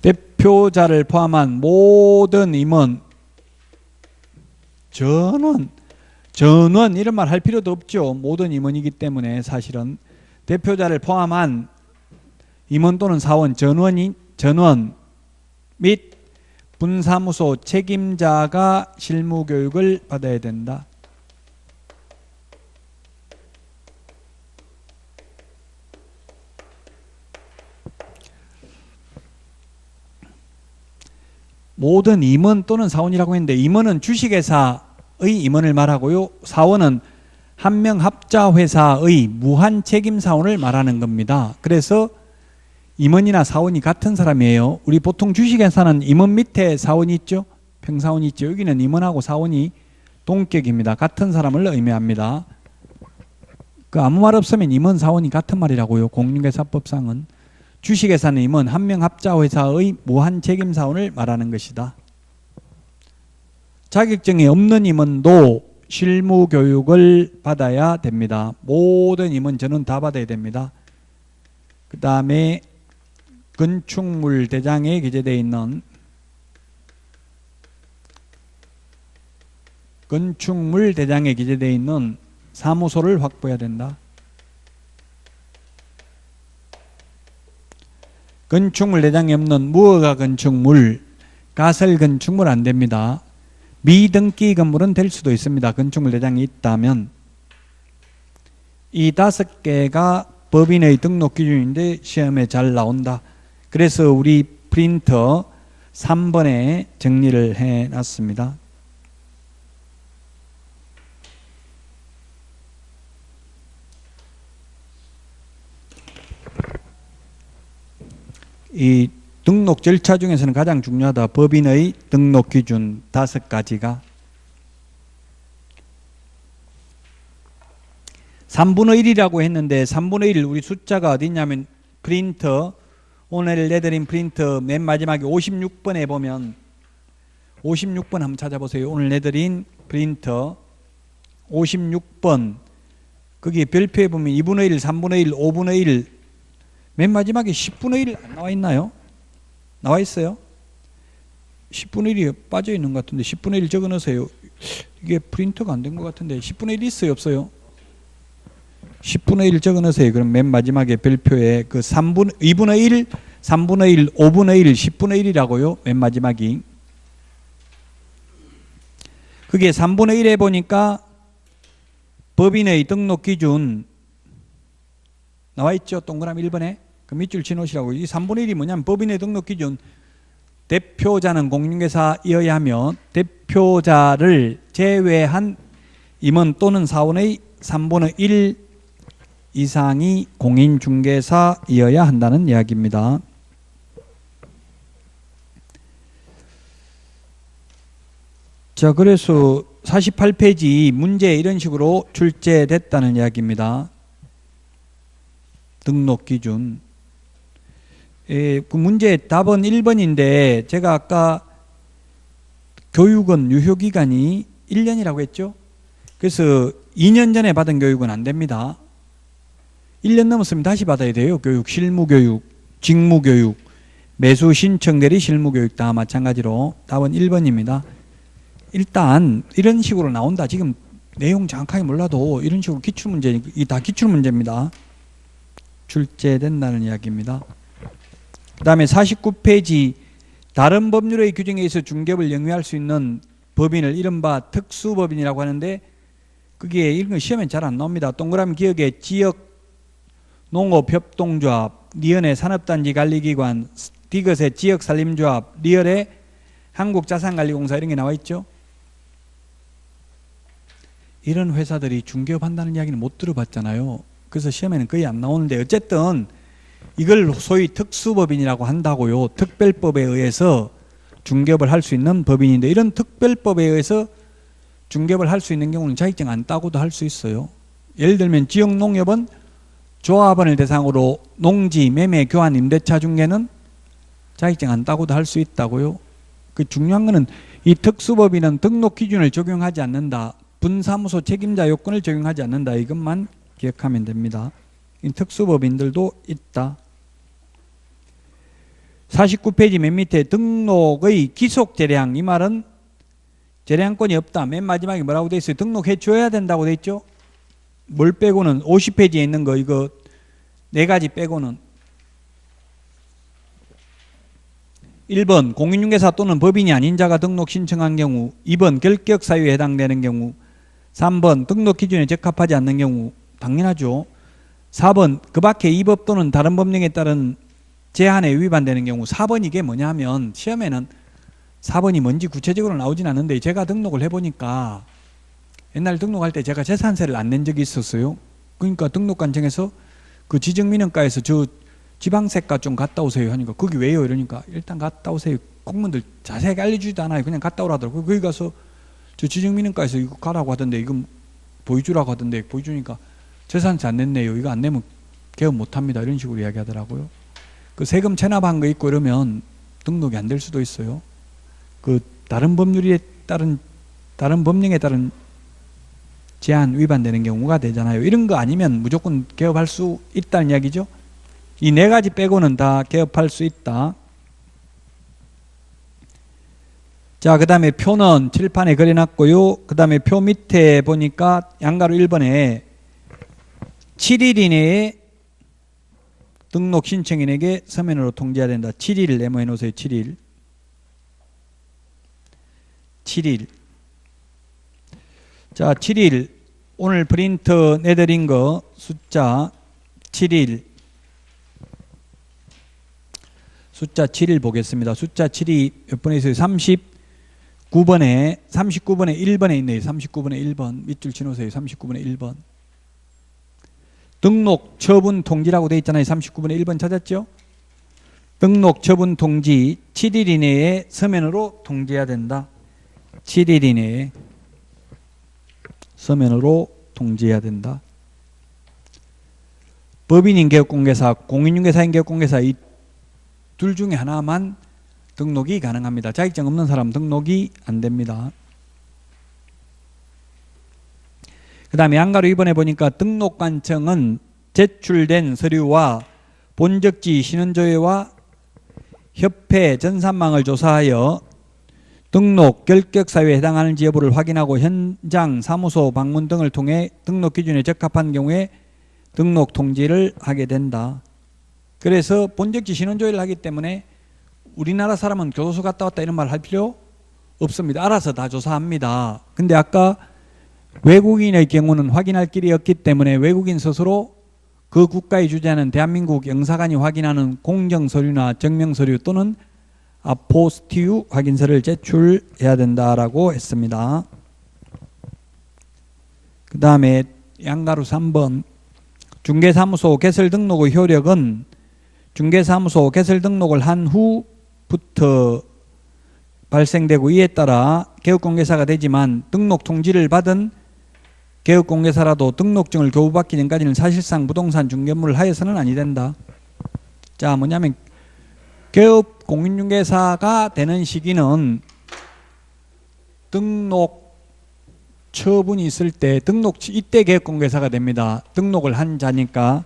대표자를 포함한 모든 임원, 전원 이런 말 할 필요도 없죠. 모든 임원이기 때문에 사실은 대표자를 포함한 임원 또는 사원, 전원 및 분사무소 책임자가 실무교육을 받아야 된다. 모든 임원 또는 사원이라고 했는데 임원은 주식회사의 임원을 말하고요. 사원은 한명 합자회사의 무한책임사원을 말하는 겁니다. 그래서 임원이나 사원이 같은 사람이에요. 우리 보통 주식회사는 임원 밑에 사원이 있죠. 평사원이 있죠. 여기는 임원하고 사원이 동격입니다. 같은 사람을 의미합니다. 그 아무 말 없으면 임원 사원이 같은 말이라고요. 공인중개사법상은. 주식회사는 임원 한 명 합자 회사의 무한 책임 사원을 말하는 것이다. 자격증이 없는 임원도 실무 교육을 받아야 됩니다. 모든 임원 저는 다 받아야 됩니다. 그 다음에 건축물 대장에 기재되어 있는 건축물 대장에 기재되어 있는 사무소를 확보해야 된다. 건축물 대장이 없는 무허가 건축물, 가설 건축물 안 됩니다. 미등기 건물은 될 수도 있습니다. 건축물 대장이 있다면. 이 5개가 법인의 등록 기준인데 시험에 잘 나온다. 그래서 우리 프린터 3번에 정리를 해놨습니다. 이 등록 절차 중에서는 가장 중요하다. 법인의 등록 기준 5가지가 3분의 1이라고 했는데 3분의 1 우리 숫자가 어디 있냐면 프린터 오늘 내드린 프린터 맨 마지막에 56번에 보면 56번 한번 찾아보세요. 오늘 내드린 프린터 56번 거기 별표에 보면 2분의 1, 3분의 1, 5분의 1 맨 마지막에 10분의 1 안 나와 있나요? 나와 있어요? 10분의 1이 빠져 있는 것 같은데 10분의 1 적어 넣으세요. 이게 프린터가 안 된 것 같은데 10분의 1 있어요? 없어요? 10분의 1 적어 넣으세요. 그럼 맨 마지막에 별표에 그 2분의 1, 3분의 1, 5분의 1, 10분의 1이라고요. 맨 마지막이. 그게 3분의 1에 보니까 법인의 등록 기준 나와 있죠. 동그라미 1번에. 그 밑줄 지놓으시라고. 이 3분의 1이 뭐냐면 법인의 등록 기준 대표자는 공인중개사이어야 하며 대표자를 제외한 임원 또는 사원의 3분의 1 이상이 공인중개사이어야 한다는 이야기입니다. 자, 그래서 48페이지 문제 이런 식으로 출제됐다는 이야기입니다. 등록 기준. 그 문제 답은 1번인데 제가 아까 교육은 유효기간이 1년이라고 했죠. 그래서 2년 전에 받은 교육은 안 됩니다. 1년 넘었으면 다시 받아야 돼요. 교육, 실무교육, 직무교육, 매수 신청 대리 실무교육 다 마찬가지로 답은 1번입니다. 일단 이런 식으로 나온다. 지금 내용 정확하게 몰라도 이런 식으로 기출문제, 이 다 기출문제입니다. 출제된다는 이야기입니다. 그 다음에 49페이지 다른 법률의 규정에 의해서 중개업을 영위할 수 있는 법인을 이른바 특수법인이라고 하는데 그게 이런 거 시험에 잘 안 나옵니다. 동그라미 기억에 지역 농업협동조합, 리언의 산업단지관리기관, 디귿의 지역산림조합, 리얼의 한국자산관리공사 이런 게 나와 있죠. 이런 회사들이 중개업 한다는 이야기는 못 들어봤잖아요. 그래서 시험에는 거의 안 나오는데 어쨌든 이걸 소위 특수법인이라고 한다고요. 특별법에 의해서 중개업을 할 수 있는 법인인데 이런 특별법에 의해서 중개업을 할 수 있는 경우는 자격증 안 따고도 할 수 있어요. 예를 들면 지역농협은 조합원을 대상으로 농지, 매매, 교환, 임대차 중개는 자격증 안 따고도 할 수 있다고요. 그 중요한 거는 이 특수법인은 등록 기준을 적용하지 않는다. 분사무소 책임자 요건을 적용하지 않는다. 이것만 기억하면 됩니다. 이 특수법인들도 있다. 49페이지 맨 밑에 등록의 기속 재량, 이 말은 재량권이 없다. 맨 마지막에 뭐라고 돼 있어요? 등록해 줘야 된다고 돼 있죠. 뭘 빼고는 50페이지에 있는 거 이거 4가지 빼고는 1번 공인중개사 또는 법인이 아닌 자가 등록 신청한 경우, 2번 결격 사유에 해당되는 경우, 3번 등록 기준에 적합하지 않는 경우, 당연하죠. 4번 그 밖에 이 법 또는 다른 법령에 따른 제한에 위반되는 경우. 4번 이게 뭐냐면 시험에는 4번이 뭔지 구체적으로 나오진 않는데 제가 등록을 해보니까 옛날 등록할 때 제가 재산세를 안 낸 적이 있었어요. 그러니까 등록관청에서 그 지정민원과에서 저 지방세과 좀 갔다 오세요 하니까 거기 왜요? 이러니까 일단 갔다 오세요. 공무원들 자세하게 알려주지도 않아요. 그냥 갔다 오라더라고요. 거기 가서 저 지정민원과에서 이거 가라고 하던데 이거 보여주라고 하던데 보여주니까 재산세 안 냈네요. 이거 안 내면 개업 못합니다. 이런 식으로 이야기하더라고요. 그 세금 체납한 거 있고 이러면 등록이 안 될 수도 있어요. 그 다른 법률에 따른 다른 법령에 따른 제한 위반되는 경우가 되잖아요. 이런 거 아니면 무조건 개업할 수 있다는 이야기죠. 이 네 가지 빼고는 다 개업할 수 있다. 자, 그 다음에 표는 칠판에 그려놨고요. 그 다음에 표 밑에 보니까 양가로 1번에 7일 이내에 등록 신청인에게 서면으로 통지해야 된다. 7일 메모해 놓으세요. 7일. 7일. 자, 7일. 오늘 프린트 내드린 거 숫자 7일. 숫자 7일 보겠습니다. 숫자 7이 몇 번에 있어요? 39번에 1번에 있네요. 39번에 1번. 밑줄 치놓으세요. 39번에 1번. 등록 처분 통지라고 되어 있잖아요. 39번에 1번 찾았죠? 등록 처분 통지 7일 이내에 서면으로 통지해야 된다. 7일 이내에 서면으로 통지해야 된다. 법인인 개업공개사, 공인중개사인 개업공개사 이 둘 중에 하나만 등록이 가능합니다. 자격증 없는 사람 등록이 안 됩니다. 그 다음에 양가로 2번에 보니까 등록관청은 제출된 서류와 본적지 신원조회와 협회 전산망을 조사하여 등록 결격사유에 해당하는지 여부를 확인하고 현장 사무소 방문 등을 통해 등록 기준에 적합한 경우에 등록 통지를 하게 된다. 그래서 본적지 신원조회를 하기 때문에 우리나라 사람은 교도소 갔다 왔다 이런 말 할 필요 없습니다. 알아서 다 조사합니다. 근데 아까 외국인의 경우는 확인할 길이 없기 때문에 외국인 스스로 그 국가에 주재하는 대한민국 영사관이 확인하는 공정서류나 증명서류 또는 아포스티유 확인서를 제출해야 된다라고 했습니다. 그 다음에 양가로 3번 중개사무소 개설 등록의 효력은 중개사무소 개설 등록을 한 후부터 발생되고 이에 따라 개업공개사가 되지만 등록 통지를 받은 개업공개사라도 등록증을 교부받기 전까지는 사실상 부동산 중개업무를 하여서는 아니 된다. 자, 뭐냐면 개업 공인중개사가 되는 시기는 등록 처분이 있을 때 이때 개업공개사가 됩니다. 등록을 한 자니까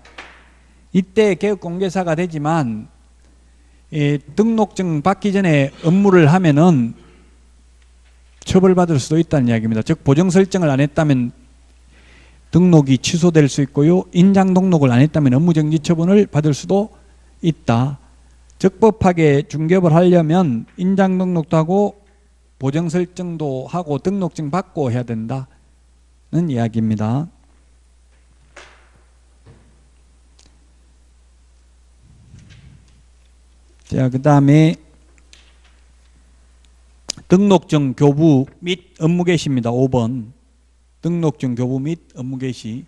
이때 개업공개사가 되지만 등록증 받기 전에 업무를 하면은 처벌받을 수도 있다는 이야기입니다. 즉 보정 설정을 안 했다면 등록이 취소될 수 있고요. 인장 등록을 안 했다면 업무정지 처분을 받을 수도 있다. 적법하게 중개업을 하려면 인장 등록도 하고 보정 설정도 하고 등록증 받고 해야 된다는 이야기입니다. 자, 그 다음에 등록증 교부 및 업무 개시입니다. 5번. 등록증 교부 및 업무 개시.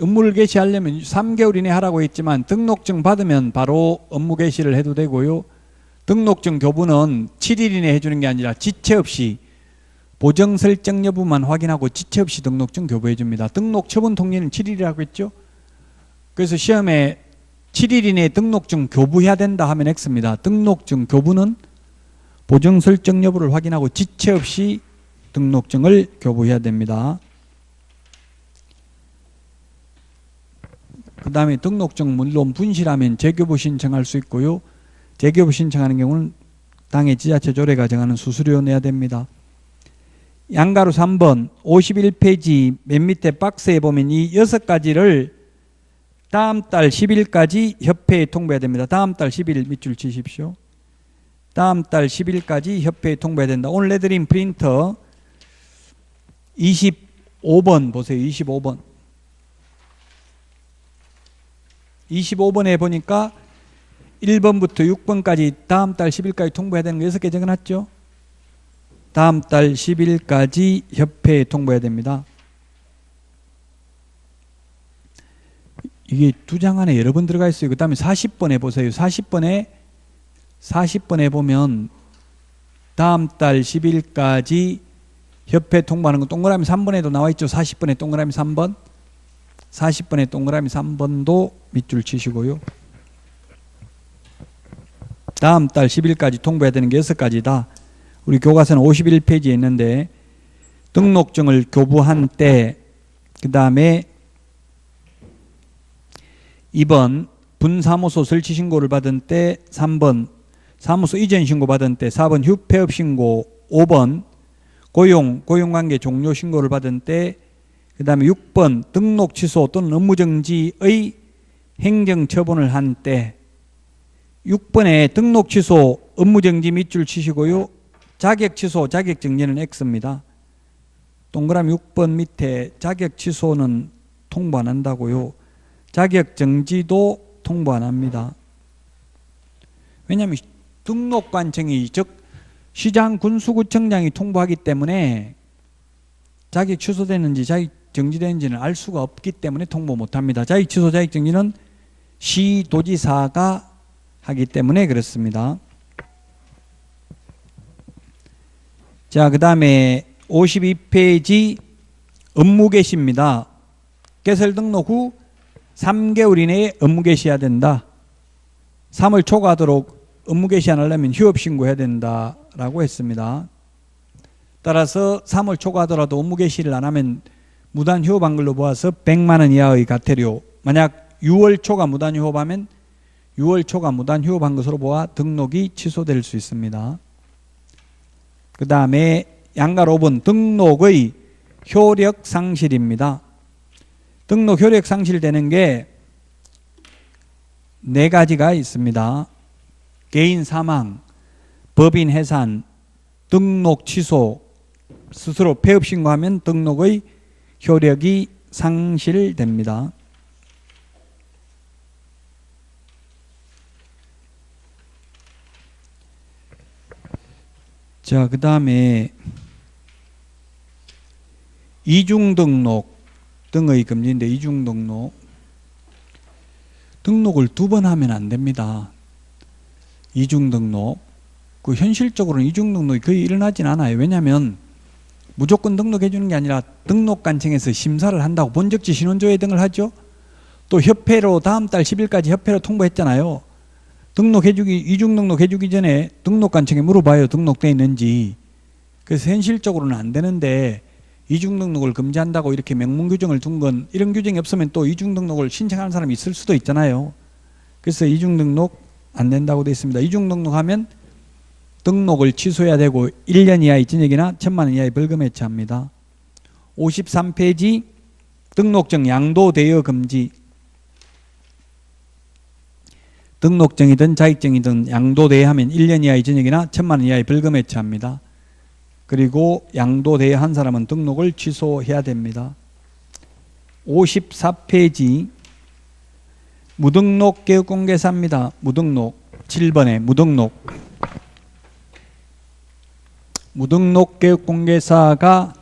업무를 개시하려면 3개월 이내 하라고 했지만 등록증 받으면 바로 업무 개시를 해도 되고요. 등록증 교부는 7일 이내 해주는 게 아니라 지체 없이 보정 설정 여부만 확인하고 지체 없이 등록증 교부해 줍니다. 등록 처분 통지는 7일이라고 했죠. 그래서 시험에 7일 이내에 등록증 교부해야 된다 하면 X입니다. 등록증 교부는 보정 설정 여부를 확인하고 지체 없이 등록증을 교부해야 됩니다. 그 다음에 등록증 물론 분실하면 재교부 신청할 수 있고요. 재교부 신청하는 경우는 당해 지자체 조례가 정하는 수수료 내야 됩니다. 양가로 3번 51페이지 맨 밑에 박스에 보면 이 6가지를 다음 달 10일까지 협회에 통보해야 됩니다. 다음 달 10일 밑줄 치십시오. 다음 달 10일까지 협회에 통보해야 된다. 오늘 내드린 프린터 25번 보세요. 25번. 25번에 보니까 1번부터 6번까지 다음 달 10일까지 통보해야 되는 거 6개 적어놨죠? 다음 달 10일까지 협회에 통보해야 됩니다. 이게 2장 안에 여러 번 들어가 있어요. 그 다음에 40번에 보세요. 40번에 40번에 보면 다음 달 10일까지 협회 통보하는 거 동그라미 3번에도 나와 있죠. 40번에 동그라미 3번. 40번에 동그라미 3번도 밑줄 치시고요. 다음 달 10일까지 통보해야 되는 게 6가지다. 우리 교과서는 51페이지에 있는데 등록증을 교부한 때, 그 다음에 2번 분사무소 설치 신고를 받은 때, 3번 사무소 이전 신고 받은 때, 4번 휴폐업 신고, 5번 고용관계 종료 신고를 받은 때, 그 다음에 6번 등록 취소 또는 업무정지의 행정처분을 한 때, 6번에 등록 취소 업무정지 밑줄 치시고요. 자격 취소 자격정지는 X입니다. 동그라미 6번 밑에 자격 취소는 통보 안 한다고요. 자격정지도 통보 안 합니다. 왜냐하면 등록관청이 즉 시장 군수구청장이 통보하기 때문에 자격 취소되는지 자격 정지되는지는 알 수가 없기 때문에 통보 못합니다. 자격 취소 자격 정지는 시도지사가 하기 때문에 그렇습니다. 자, 그 다음에 52페이지 업무 개시입니다. 개설 등록 후 3개월 이내에 업무 개시해야 된다. 3월 초과하도록 업무 개시 안 하려면 휴업 신고해야 된다라고 했습니다. 따라서 3월 초과하더라도 업무 개시를 안 하면 무단 휴업한 걸로 보아서 100만 원 이하의 과태료, 만약 6월 초가 무단 휴업하면 6월 초가 무단 휴업한 것으로 보아 등록이 취소될 수 있습니다. 그 다음에 양갈 5번 등록의 효력 상실입니다. 등록 효력 상실되는 게 4가지가 있습니다. 개인 사망, 법인 해산, 등록 취소, 스스로 폐업 신고하면 등록의 효력이 상실됩니다. 자, 그 다음에 이중등록 등의 금지인데, 이중등록을 2번 하면 안 됩니다. 이중등록. 그 현실적으로는 이중등록이 거의 일어나진 않아요. 왜냐하면 무조건 등록해 주는 게 아니라 등록관청에서 심사를 한다고 본적지 신원조회 등을 하죠. 또 협회로 다음 달 10일까지 협회로 통보했잖아요. 이중등록 해주기 전에 등록관청에 물어봐요. 등록되어 있는지. 그래서 현실적으로는 안 되는데 이중등록을 금지한다고 이렇게 명문규정을 둔 건, 이런 규정이 없으면 또 이중등록을 신청하는 사람이 있을 수도 있잖아요. 그래서 이중등록 안 된다고 되어 있습니다. 이중등록하면 등록을 취소해야 되고 1년 이하의 징역이나 1,000만 원 이하의 벌금에 처합니다. 53페이지 등록증 양도 대여 금지. 등록증이든 자격증이든 양도 대여하면 1년 이하의 징역이나 1,000만 원 이하의 벌금에 처합니다. 그리고 양도 대여한 사람은 등록을 취소해야 됩니다. 54페이지 무등록 개업공개사입니다. 무등록 7번에 무등록 개업공개사가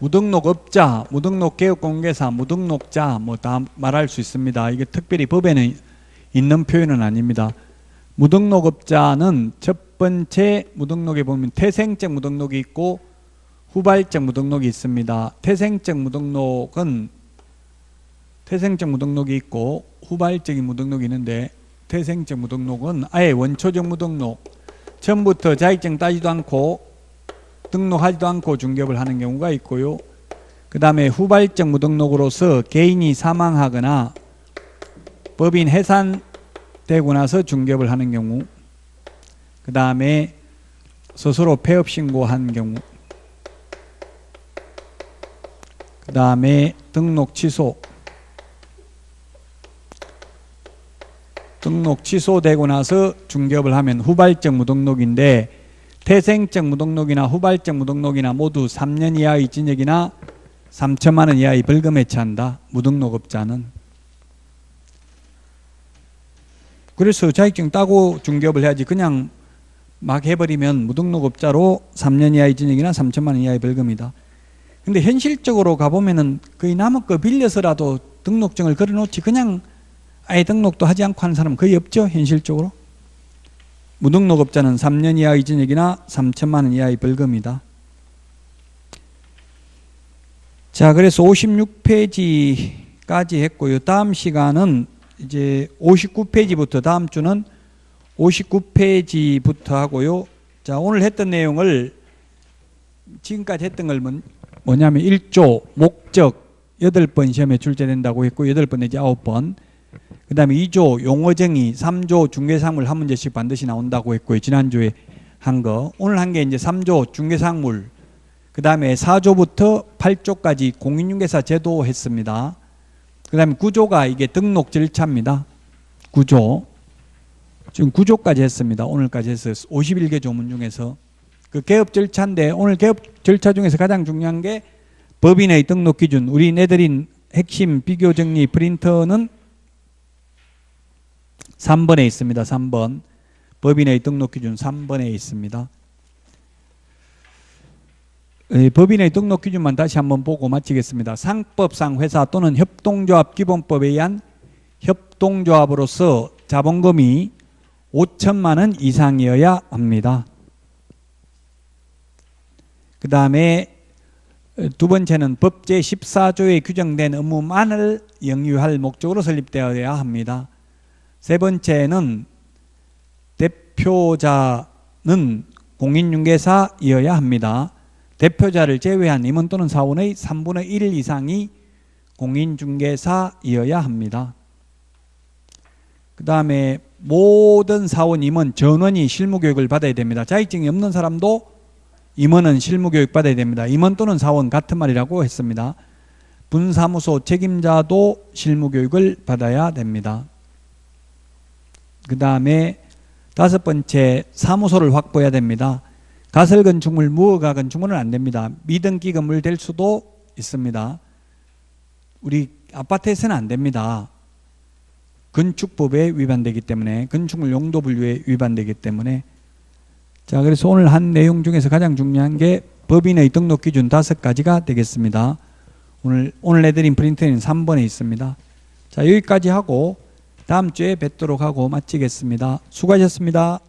무등록업자, 무등록개업공개사, 무등록자 뭐 다 말할 수 있습니다. 이게 특별히 법에는 있는 표현은 아닙니다. 무등록업자는 첫 번째 무등록에 보면 태생적 무등록이 있고 후발적 무등록이 있습니다. 태생적 무등록이 있고 후발적인 무등록이 있는데, 태생적 무등록은 아예 원초적 무등록, 처음부터 자격증 따지도 않고 등록하지도 않고 중개업을 하는 경우가 있고요. 그 다음에 후발적 무등록으로서 개인이 사망하거나 법인 해산되고 나서 중개업을 하는 경우, 그 다음에 스스로 폐업 신고한 경우, 그 다음에 등록 취소되고 나서 중개업을 하면 후발적 무등록인데, 태생적 무등록이나 후발적 무등록이나 모두 3년 이하의 징역이나 3,000만 원 이하의 벌금에 처한다. 무등록업자는. 그래서 자격증 따고 중개업을 해야지 그냥 막 해버리면 무등록업자로 3년 이하의 징역이나 3,000만 원 이하의 벌금이다. 근데 현실적으로 가보면은 거의 남의 거 빌려서라도 등록증을 걸어놓지 그냥 아예 등록도 하지 않고 하는 사람은 거의 없죠, 현실적으로. 무등록업자는 3년 이하의 징역이나 3천만 원 이하의 벌금이다. 자, 그래서 56페이지까지 했고요. 다음 시간은 이제 59페이지부터, 다음 주는 59페이지부터 하고요. 자, 오늘 했던 내용을 지금까지 했던 걸 뭐냐면 1조 목적 8번 시험에 출제된다고 했고 8번 내지 9번. 그 다음에 2조 용어정의, 3조 중개사물 한 문제씩 반드시 나온다고 했고요. 지난주에 한 거. 오늘 한 게 이제 3조 중개사물, 그 다음에 4조부터 8조까지 공인중개사 제도 했습니다. 그 다음에 9조가 이게 등록 절차입니다. 9조. 지금 9조까지 했습니다. 오늘까지 해서 51개 조문 중에서. 그 개업 절차인데 오늘 개업 절차 중에서 가장 중요한 게 법인의 등록 기준, 우리 내드린 핵심 비교 정리 프린터는 3번에 있습니다. 3번. 법인의 등록 기준 3번에 있습니다. 법인의 등록 기준만 다시 한번 보고 마치겠습니다. 상법상 회사 또는 협동조합 기본법에 의한 협동조합으로서 자본금이 5천만 원 이상이어야 합니다. 그 다음에 두 번째는 법 제14조에 규정된 업무만을 영유할 목적으로 설립되어야 합니다. 세 번째는 대표자는 공인중개사이어야 합니다. 대표자를 제외한 임원 또는 사원의 3분의 1 이상이 공인중개사이어야 합니다. 그 다음에 모든 사원 임원 전원이 실무교육을 받아야 됩니다. 자격증이 없는 사람도 임원은 실무교육 받아야 됩니다. 임원 또는 사원 같은 말이라고 했습니다. 분사무소 책임자도 실무교육을 받아야 됩니다. 그 다음에 5번째, 사무소를 확보해야 됩니다. 가설건축물, 무허가 건축물은 안 됩니다. 미등기 건물 될 수도 있습니다. 우리 아파트에서는 안 됩니다. 건축법에 위반되기 때문에, 건축물 용도 분류에 위반되기 때문에. 자, 그래서 오늘 한 내용 중에서 가장 중요한 게 법인의 등록 기준 5가지가 되겠습니다. 오늘 내드린 프린트는 3번에 있습니다. 자, 여기까지 하고 다음 주에 뵙도록 하고 마치겠습니다. 수고하셨습니다.